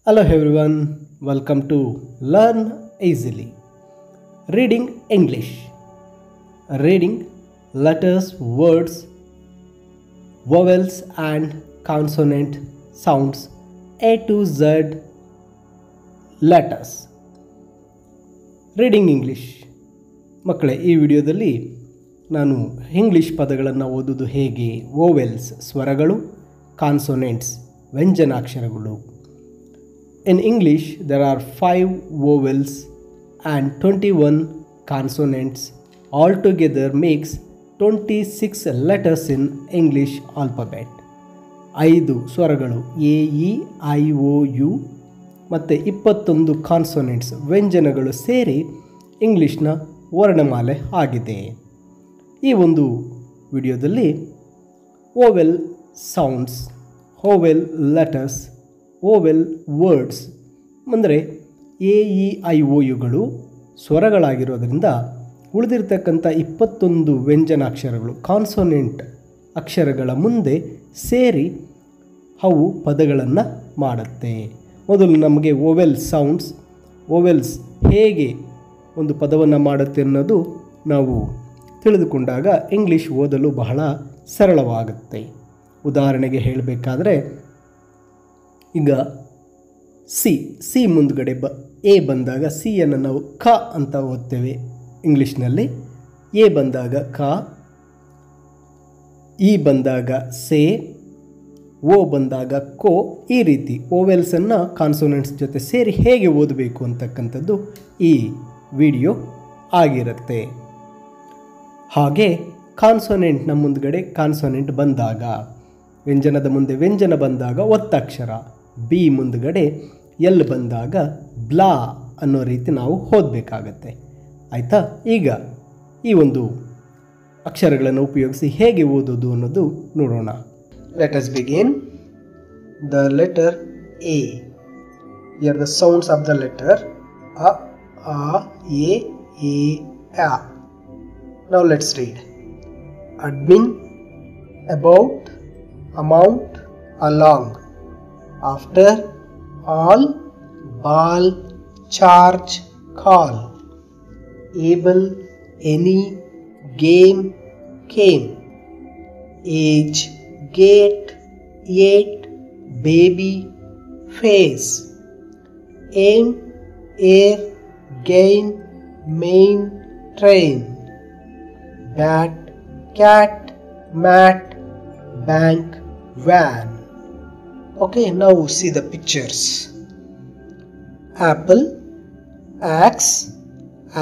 Hello everyone, welcome to Learn Easily. Reading English. Reading letters, words, vowels and consonant sounds A to Z letters. Reading English. ಮಕ್ಕಳೇ, ಈ ವಿಡಿಯೋದಲ್ಲಿ ನಾನು English ಪದಗಳನ್ನು ಓದೋದು ಹೇಗೆ, vowels ಸ್ವರಗಳು, consonants ವ್ಯಂಜನಾಕ್ಷರಗಳು. In English, there are 5 vowels and 21 consonants. Altogether makes 26 letters in English alphabet. 5 ಸ್ವರಗಳು A E I O U ಮತ್ತು 21 ಕಾನ್ಸೋನೆಂಟ್ಸ್ ವ್ಯಂಜನಗಳು ಸೇರಿ ಇಂಗ್ಲೀಷ್ನ ವರ್ಣಮಾಲೆ ಆಗಿದೆ. ಈ ಒಂದು ವಿಡಿಯೋದಲ್ಲಿ vowel sounds, vowel letters, vowel words ಅಂದರೆ ಎ ಇ ಐ ಒ ಯುಗಳು ಸ್ವರಗಳಾಗಿರೋದ್ರಿಂದ ಉಳಿದಿರ್ತಕ್ಕಂಥ 21 ವ್ಯಂಜನಾಕ್ಷರಗಳು ಕಾನ್ಸೋನೆಂಟ್ ಅಕ್ಷರಗಳ ಮುಂದೆ ಸೇರಿ ಅವು ಪದಗಳನ್ನು ಮಾಡುತ್ತೆ. ಮೊದಲು ನಮಗೆ ವೋವೆಲ್ ಸೌಂಡ್ಸ್, ವೋವೆಲ್ಸ್ ಹೇಗೆ ಒಂದು ಪದವನ್ನು ಮಾಡುತ್ತೆ ಅನ್ನೋದು ನಾವು ತಿಳಿದುಕೊಂಡಾಗ ಇಂಗ್ಲೀಷ್ ಓದಲು ಬಹಳ ಸರಳವಾಗುತ್ತೆ. ಉದಾಹರಣೆಗೆ ಹೇಳಬೇಕಾದ್ರೆ, ಈಗ ಸಿ ಮುಂದುಗಡೆ ಎ ಬಂದಾಗ ಸಿಯನ್ನು ನಾವು ಕ ಅಂತ ಓದ್ತೇವೆ ಇಂಗ್ಲೀಷ್ನಲ್ಲಿ. ಎ ಬಂದಾಗ ಕ, ಇ ಬಂದಾಗ ಸೇ, ಓ ಬಂದಾಗ ಕೋ. ಈ ರೀತಿ ವೋವೆಲ್ಸನ್ನು ಕಾನ್ಸೋನೆಂಟ್ಸ್ ಜೊತೆ ಸೇರಿ ಹೇಗೆ ಓದಬೇಕು ಅಂತಕ್ಕಂಥದ್ದು ಈ ವಿಡಿಯೋ ಆಗಿರುತ್ತೆ. ಹಾಗೆ ಕಾನ್ಸೋನೆಂಟ್ನ ಮುಂದುಗಡೆ ಕಾನ್ಸೋನೆಂಟ್ ಬಂದಾಗ, ವ್ಯಂಜನದ ಮುಂದೆ ವ್ಯಂಜನ ಬಂದಾಗ ಒತ್ತಕ್ಷರ ಬಿ ಮುಂದುಗಡೆ ಎಲ್ ಬಂದಾಗ ಬ್ಲಾ ಅನ್ನೋ ರೀತಿ ನಾವು ಓದಬೇಕಾಗತ್ತೆ. ಆಯಿತಾ? ಈಗ ಈ ಒಂದು ಅಕ್ಷರಗಳನ್ನು ಉಪಯೋಗಿಸಿ ಹೇಗೆ ಓದೋದು ಅನ್ನೋದು ನೋಡೋಣ. Let us begin. The letter A. Here the sounds of the letter A, A. Now let's read. Admin, about, amount, along. After, all, ball, charge, call. Able, any, game, came. Age, gate, yet, baby, face. Aim, air, gain, main, train. Bat, cat, mat, bank, van. Okay, now see the pictures. Apple, axe,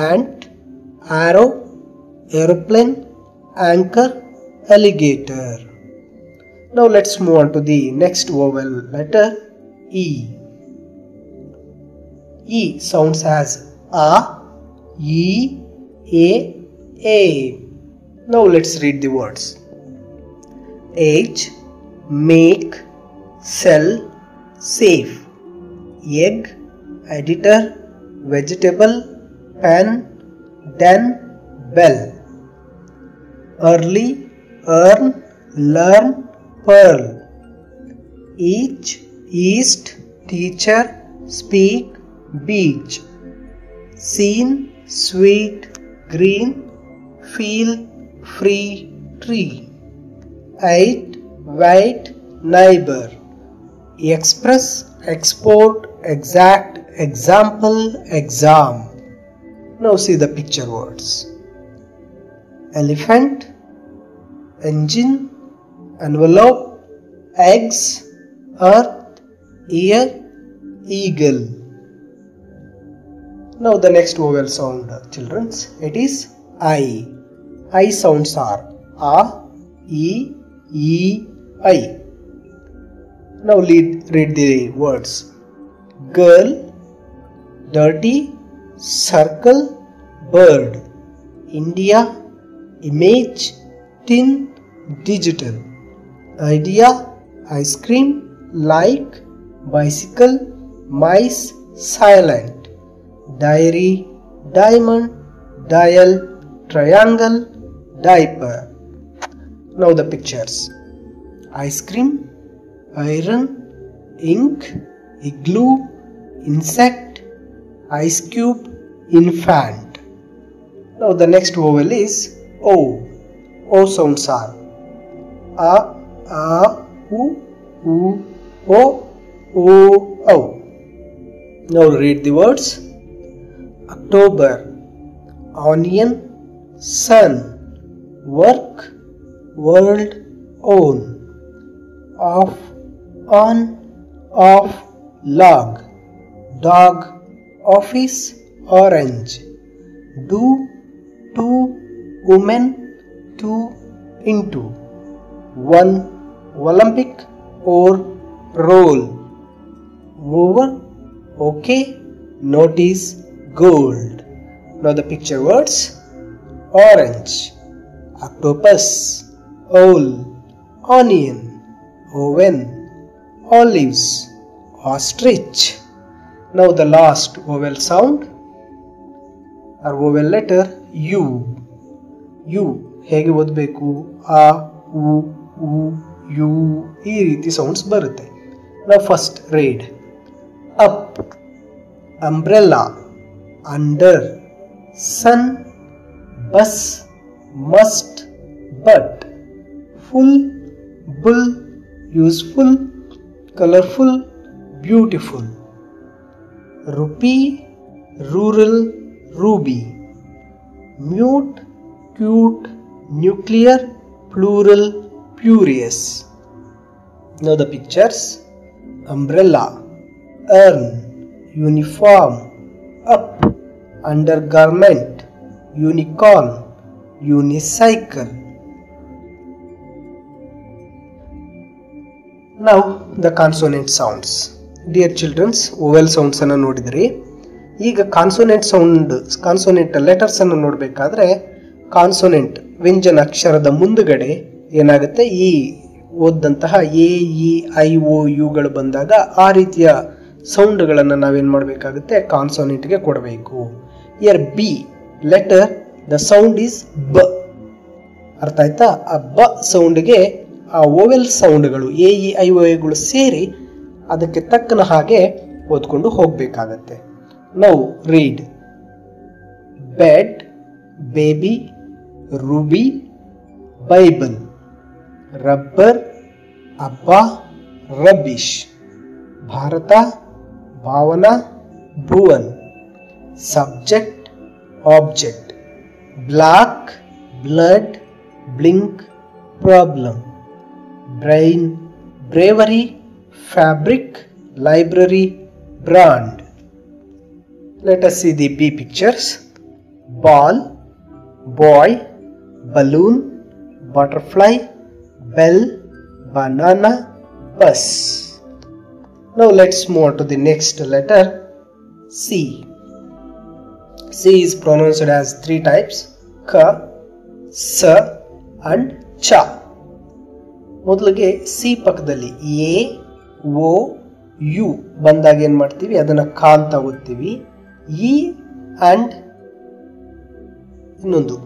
ant, arrow, aeroplane, anchor, alligator. Now let's move on to the next vowel letter E. E sounds as A, E, A. Now let's read the words. Age, make, sell, safe. Egg, editor, vegetable, pen, den, bell. Early, earn, learn, pearl. Each, east, teacher, speak, beach. Seen, sweet, green, feel, free, tree. Eight, white, neighbor. Express, export, exact, example, exam. Now see the picture words. Elephant, engine, envelope, eggs, earth, ear, eagle. Now the next vowel sound, children, it is I. I sounds are A, E, I. Now read the words. Girl, dirty, circle, bird. India, image, tin, digital. Idea, ice cream, like, bicycle, mice, silent. Diary, diamond, dial, triangle, diaper. Now the pictures. Ice cream, iron, ink, igloo, insect, ice cube, infant. Now the next vowel is O. O sounds are A, U, O, O. Now read the words. October, onion, sun, work, world, own, off, on, off, log, dog, office, orange, do, to, woman, to, into, one, Olympic or roll, over, okay, notice, gold. Now the picture words. Orange, octopus, owl, onion, oven, olives, ostrich. Now the last vowel sound or vowel letter U. U ಹೇಗೆ ಓದಬೇಕು? ಆ, ಉ, ಉ, you ಈ ರೀತಿ sounds ಬರುತ್ತೆ. Now first read. Up, umbrella, under, sun, bus, must, but, full, bull, useful, colorful, beautiful, rupee, rural, ruby, mute, cute, nuclear, plural, furious. Now the pictures. Umbrella, urn, uniform, up, undergarment, unicorn, unicycle. Now the consonant sounds. Dear children, vowel sounds ಅನ್ನು ನೋಡಿದ್ರಿ. ಈಗ consonant letters ಅನ್ನು ನೋಡಬೇಕಾದ್ರೆ consonant ವ್ಯಂಜನ ಅಕ್ಷರದ ಮುಂದುಗಡೆ ಏನಾಗುತ್ತೆ, ಈ ಓದಂತಹ ಎ, ಇ, ಐ, ಓ, ಯುಗಳು ಬಂದಾಗ ಆ ರೀತಿಯ ಸೌಂಡ್ಗಳನ್ನು ನಾವೇನು ಮಾಡಬೇಕಾಗುತ್ತೆ, ಕಾನ್ಸೋನೆಂಟ್ಗೆ ಕೊಡಬೇಕು. Here B letter the sound is ಬ. ಅರ್ಥ ಆಯ್ತಾ? ಆ ಬ ಸೌಂಡ್ಗೆ ಆ ಓವೆಲ್ ಸೌಂಡ್ಗಳು ಎ, ಇ, ಐ, ಓ, ಗಳು ಸೇರಿ ಅದಕ್ಕೆ ತಕ್ಕನ ಹಾಗೆ ಓದ್ಕೊಂಡು ಹೋಗಬೇಕಾಗತ್ತೆ. Now read. Bed, baby, ruby, Bible, rubber, ಅಬ್ಬ, rubbish, Bharat, Bhavana, Bhuvan, subject, object, block, blood, blink, problem, brain, bravery, fabric, library, brand. Let us see the B pictures. Ball, boy, balloon, butterfly, bell, banana, bus. Now let's move on to the next letter, C. C is pronounced as 3 types: Ka, Sa and Cha. ಮೊದಲಿಗೆ C ಪಕ್ಕದಲ್ಲಿ A, O, U ಬಂದಾಗ ಏನು ಮಾಡ್ತೀವಿ, ಅದನ್ನು ಕಾ ಅಂತ ಓದ್ತೀವಿ. E and ಇನ್ನೊಂದು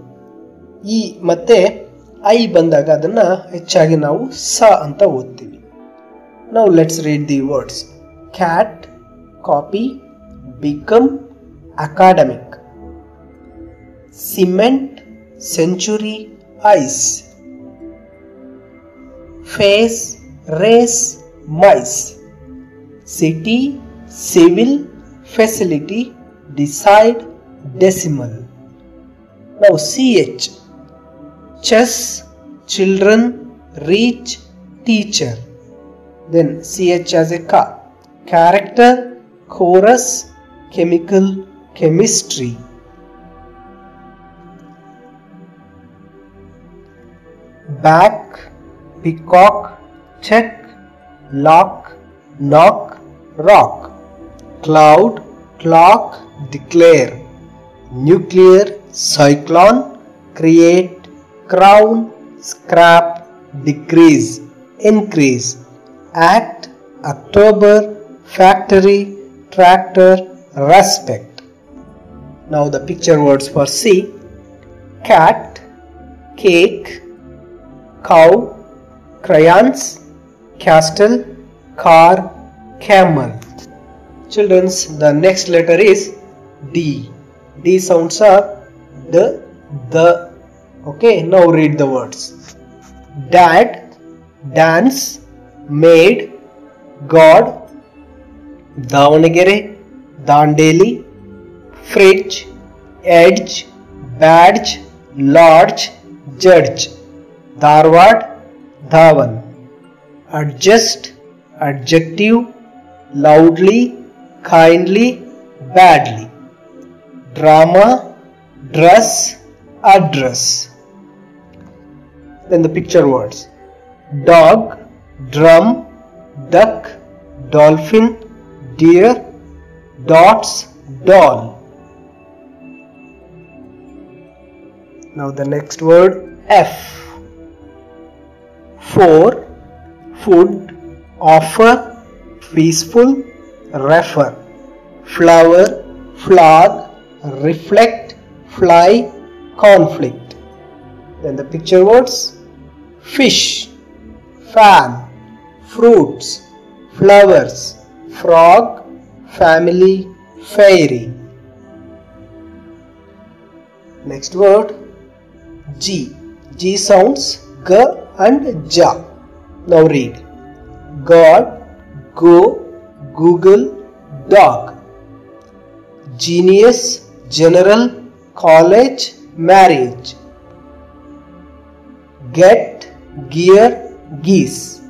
ಇ ಮತ್ತೆ ಐ ಬಂದಾಗ ಅದನ್ನು ಹೆಚ್ಚಾಗಿ ನಾವು ಸ ಅಂತ ಓದ್ತೀವಿ. ನಾವು let's read the words. Cat, copy, become, academic, cement, century, ice, face, race, mice, city, civil, facility, decide, decimal. Now CH, chess, children, reach, teacher. Then CH as a ka, character, chorus, chemical, chemistry. Back, peacock, check, lock, knock, rock, cloud, clock, declare, nuclear, cyclone, create, crown, scrap, decrease, increase, act, October, factory, tractor, respect. Now the picture words for C. Cat, cake, cow, crayons, castle, car, camel. Children's, the next letter is D. D sounds are the. Okay, now read the words. Dad, dance, maid, God, Davanagere, Dandeli, fridge, edge, badge, large, judge, Dharwad, Dhawan. Adjust, adjective, loudly, kindly, badly. Drama, dress, address. Then the picture words. Dog, drum, duck, dolphin, deer, dots, doll. Now the next word F. For, food, offer, peaceful, refer, flower, flag, reflect, fly, conflict. Then the picture words. Fish, fan, fruits, flowers, frog, family, fairy. Next word G. G sounds G and Ja. Now read. God, go, Google, dog. Genius, general, college, marriage. Get, gear, geese.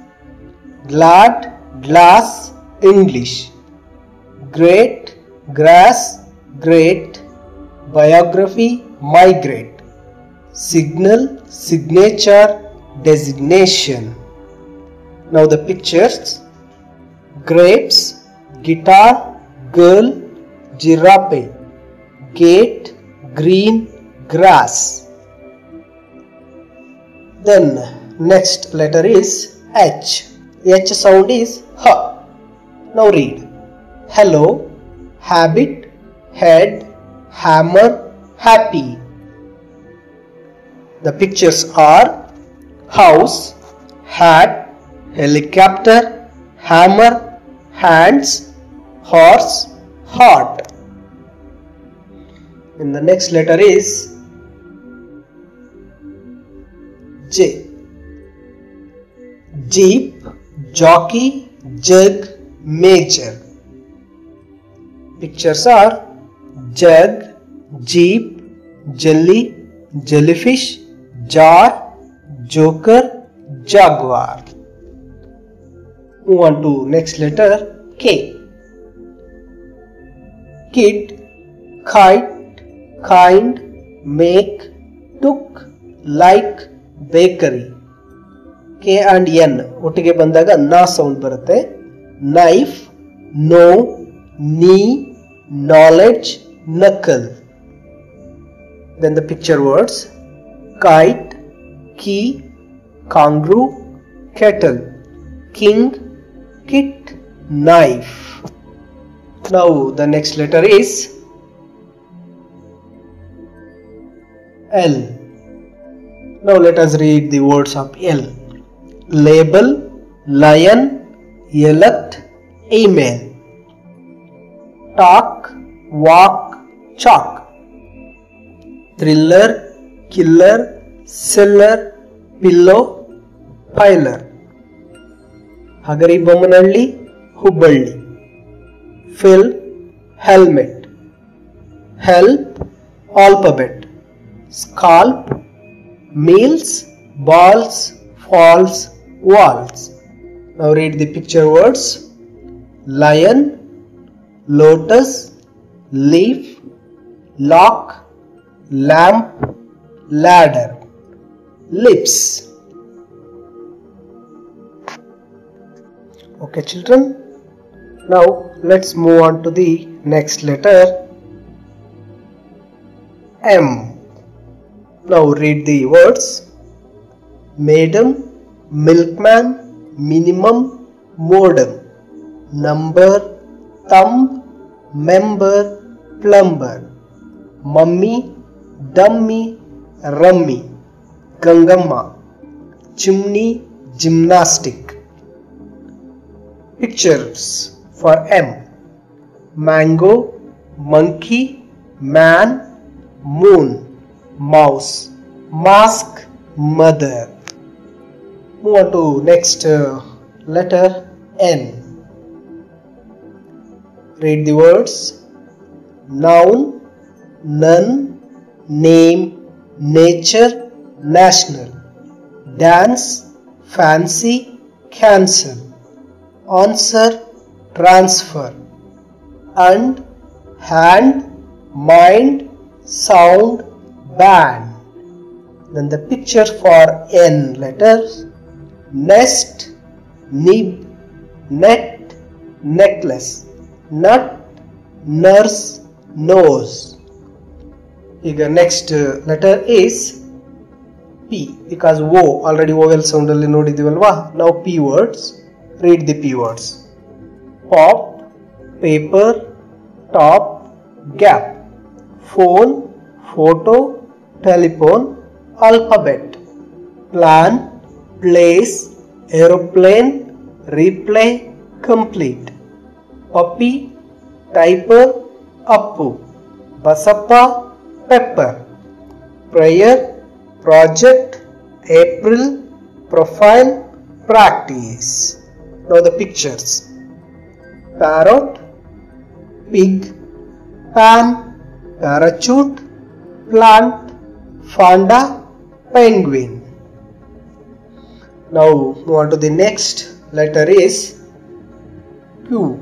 Glad, glass, English. Great, grass, great. Biography, migrate. Signal, signature, designation. Now the pictures. Grapes, guitar, girl, giraffe. Gate, green, grass. Then next letter is H. H sound is H. Now read. Hello, habit, head, hammer, happy. The pictures are house, hat, helicopter, hammer, hands, horse, heart. And the next letter is J. Jeep, jockey, jug, major. Pictures are jug, jeep, jelly, jellyfish, jar, joker, jaguar. Move on to next letter K. Kid, kite, kind, make, took, like, bakery. K and N ಒಟ್ಟಿಗೆ ಬಂದಾಗ ನಾ sound ಬರುತ್ತೆ. Knife, no, knee, knowledge, knuckle. Then the picture words. Kite, key, kangaroo, kettle, king, kit, knife. Now the next letter is L. Now let us read the words of L. Label, lion, elect, email. Talk, walk, chalk. Thriller, killer, seller, pillow, piler. Hagari Bommanalli, Hubballi. Fill, helmet. Help, alphabet. Scalp, meals, balls, falls, walls. Now read the picture words. Lion, lotus, leaf, lock, lamp, ladder, lips. Okay children, now let's move on to the next letter M. Now read the words. Madam, milkman, minimum, modem. Number, thumb, member, plumber. Mummy, dummy, rummy. Gangamma, chimney, gymnastic. Pictures. for M. Mango, monkey, man, moon, mouse, mask, mother. Move on to next letter N. Read the words. Noun, none, name, nature, national. Dance, fancy, cancel. Answer, transfer. And, hand, mind, sound, band. Then the picture for N letters. Nest, nib, net, necklace. Nut, nurse, nose. Here next letter is P, because O already vowel sound alli nodidivalva. Now P words. Read the P words. Pop, paper, top, gap. Phone, photo, telephone, alphabet. Plan, place, aeroplane, replay, complete. Puppy, typer, appu. Basappa, pepper. Prayer, project, April, profile, practice. Now the pictures. Parrot, pig, pan, parachute, plant, panda, penguin. Now move on to the next letter is Q.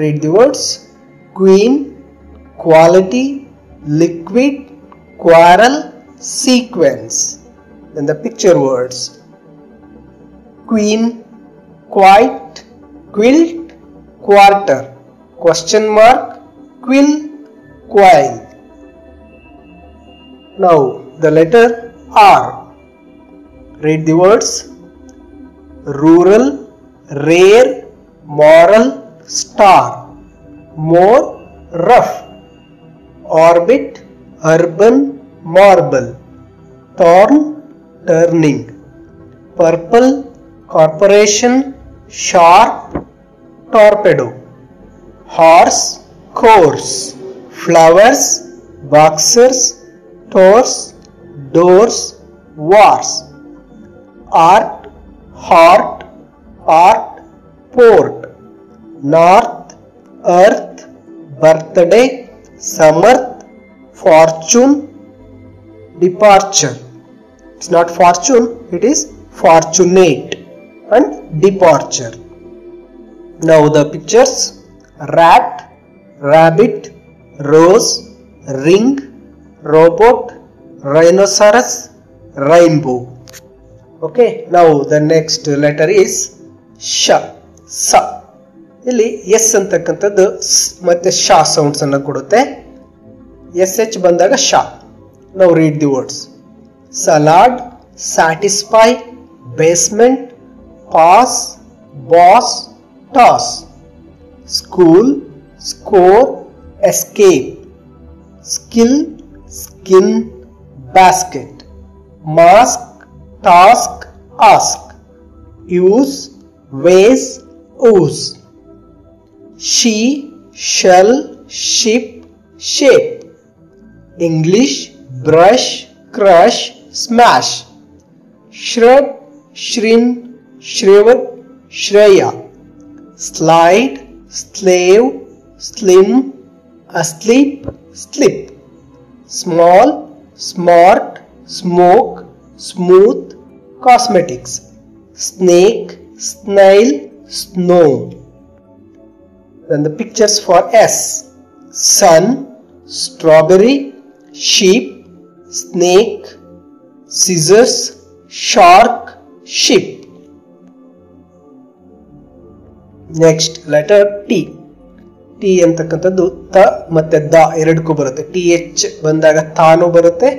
Read the words. Queen, quality, liquid, quarrel, sequence. Then the picture words. Queen, quite, quilt, quarter, question mark, quill, quail. Now the letter R. Read the words. Rural, rare, moral, star. More, rough. Orbit, urban, marble. Torn, turning. Purple, corporation, sharp, torpedo. Horse, course. Flowers, boxers, tours, doors, wars. Art, heart, art, port. North, earth, birthday, samarth, fortune, departure. It's not fortune, it is fortunate. And departure. Now the pictures. Rat, rabbit, rose, ring, robot, rhinoceros, rainbow. Okay, now the next letter is Sh. Sa. ಇಲ್ಲಿ S ಅಂತಕ್ಕಂಥದ್ದು ಮತ್ತೆ Shah sounds ಅನ್ನು ಕೊಡುತ್ತೆ. S H ಬಂದಾಗ ಶಾ. ನಾವು read the words. Salad, satisfy, basement, pass, boss, toss. School, score, escape. Skill, skin, basket. Mask, task, ask. Use, vase, ooze. She, shell, ship, shape. English, brush, crush, smash. Shrub, shrin, shrivet, shreya. Slide, slave, slim, asleep, slip. Small, smart, smoke, smooth, cosmetics. Snake, snail, snow. Then the pictures for S. Sun, strawberry, sheep, snake, scissors, shark, ship. Next letter T. T ಅಂತಕ್ಕಂಥದ್ದು ತ ಮತ್ತೆ the ಎರಡಕ್ಕೂ ಬರುತ್ತೆ. T H ಬಂದಾಗ ತಾನು ಬರುತ್ತೆ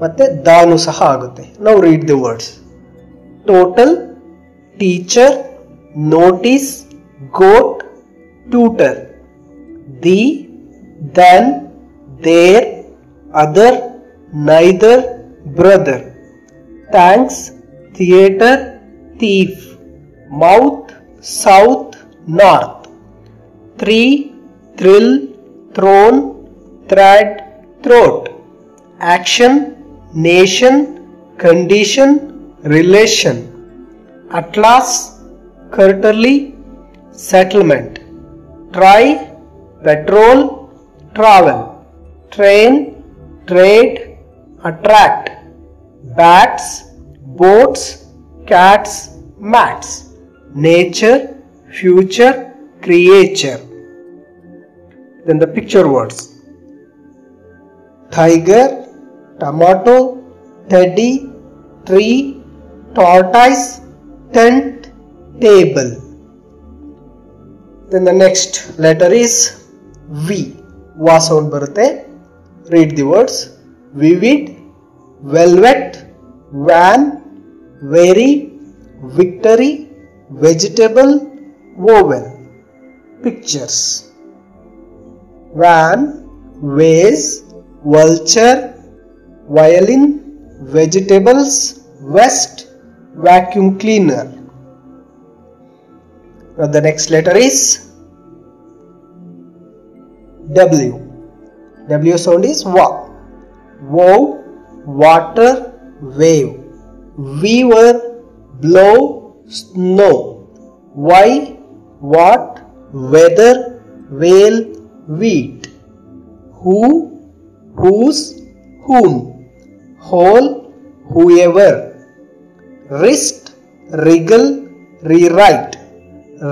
ಮತ್ತೆ ದಾನು ಸಹ ಆಗುತ್ತೆ. ನಾವು read the words. Total, teacher, notice, goat, tutor. The, then, there, other, neither, brother. Thanks, theater, thief. Mouth, south, north. 3. Thrill, throne, thread, throat. Action, nation, condition, relation. Atlas, quarterly, settlement. Try, petrol, travel. Train, trade, attract. Bats, boats, cats, mats. Nature, future, creature. Then the picture words: tiger, tomato, teddy, tree, tortoise, tent, table. Then the next letter is V. Va sound barutte. Read the words: vivid, velvet, van, very, victory, vegetable, vowel. Pictures: van, vase, vulture, violin, vegetables, vest, vacuum cleaner. Now the next letter is W. W sound is wa. Wow, water, wave. Weaver, blow, snow. Why, what, weather, whale, wheat. Who, whose, whom. Whole, whoever. Wrist, wriggle, rewrite.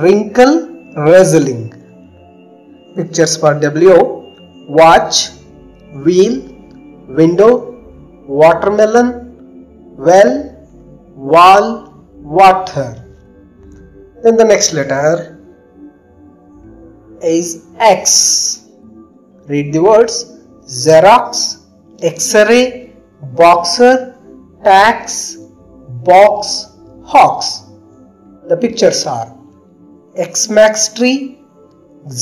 Wrinkle, wrestling. Pictures for W: watch, wheel, window, watermelon, well, wall, water. Then the next letter is X. Read the words: Xerox, X-ray, boxer, tax, box, hawks. The pictures are X-Max tree,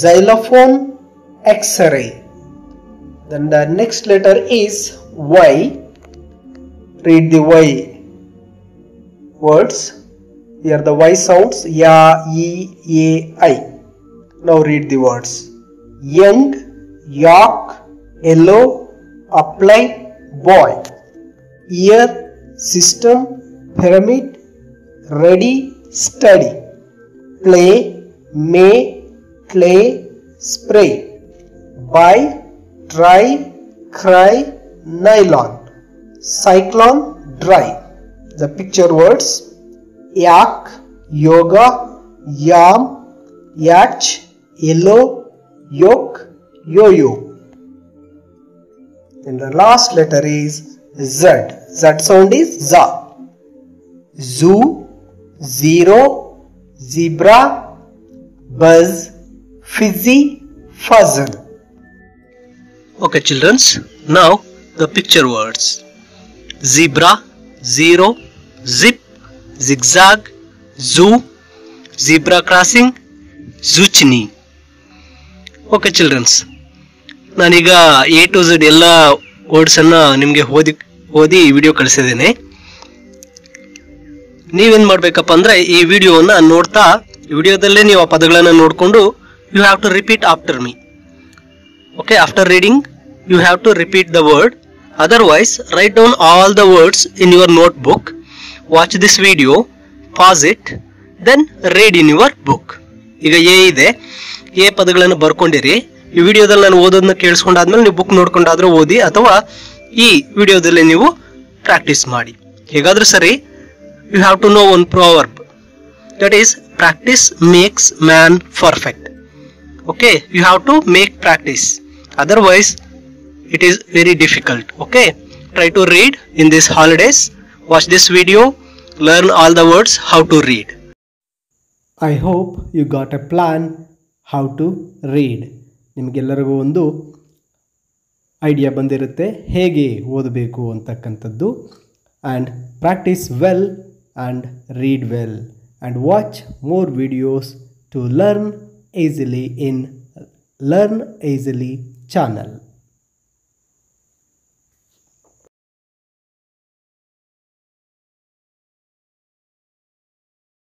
xylophone, X-ray. Then the next letter is Y. Read the Y words. Here the Y sounds: ya, ye, ye, I. Now read the words: young, york, yellow, apply, boy. Ear, system, pyramid, ready, study. Play, may, clay, spray. Buy, try, cry, nylon. Cyclone, dry. The picture words: yak, yoga, yam, yatch, yellow, yoke, yo-yo. And the last letter is Z. Z sound is za. Zoo, zero, zebra, buzz, fizzy, fuzzle. Okay children, now the picture words: zebra, zero, zip, zigzag, zoo, zebra crossing, zucchini. Okay children, ನಾನೀಗ A to Z ಎಲ್ಲ ವರ್ಡ್ಸನ್ನು ನಿಮಗೆ ಓದಿ video ಕಳಿಸಿದ್ದೇನೆ. ನೀವೇನು ಮಾಡಬೇಕಪ್ಪ ಅಂದರೆ ಈ ವಿಡಿಯೋವನ್ನು ನೋಡ್ತಾ ವಿಡಿಯೋದಲ್ಲೇ ನೀವು ಆ ಪದಗಳನ್ನು ನೋಡಿಕೊಂಡು you have to repeat after me. Okay, after reading you have to repeat the word. Otherwise write down all the words in your notebook, watch this video, pause it, then read in your book. ಈಗ A ಇದೆ, A ಪದಗಳನ್ನು ಬರ್ಕೊಂಡಿರಿ. ಈ ವಿಡಿಯೋದಲ್ಲಿ ನಾನು ಓದೋದನ್ನ ಕೇಳಿಸ್ಕೊಂಡಾದ್ಮೇಲೆ ನೀವು book ನೋಡ್ಕೊಂಡಾದ್ರೂ ಓದಿ, ಅಥವಾ ಈ ವಿಡಿಯೋದಲ್ಲಿ ನೀವು ಪ್ರಾಕ್ಟೀಸ್ ಮಾಡಿ. ಹೇಗಾದ್ರೂ ಸರಿ, you have to know one proverb, that is practice makes man perfect. Okay, you have to make practice, otherwise it is very difficult. Okay, try to read in these holidays, watch this video, learn all the words how to read. I hope you got a plan how to read. ನಿಮಗೆಲ್ಲರಿಗೂ ಒಂದು idea ಬಂದಿರುತ್ತೆ ಹೇಗೆ ಓದಬೇಕು ಅಂತಕ್ಕಂಥದ್ದು. And practise well and read well and watch more videos to learn easily in learn easily channel.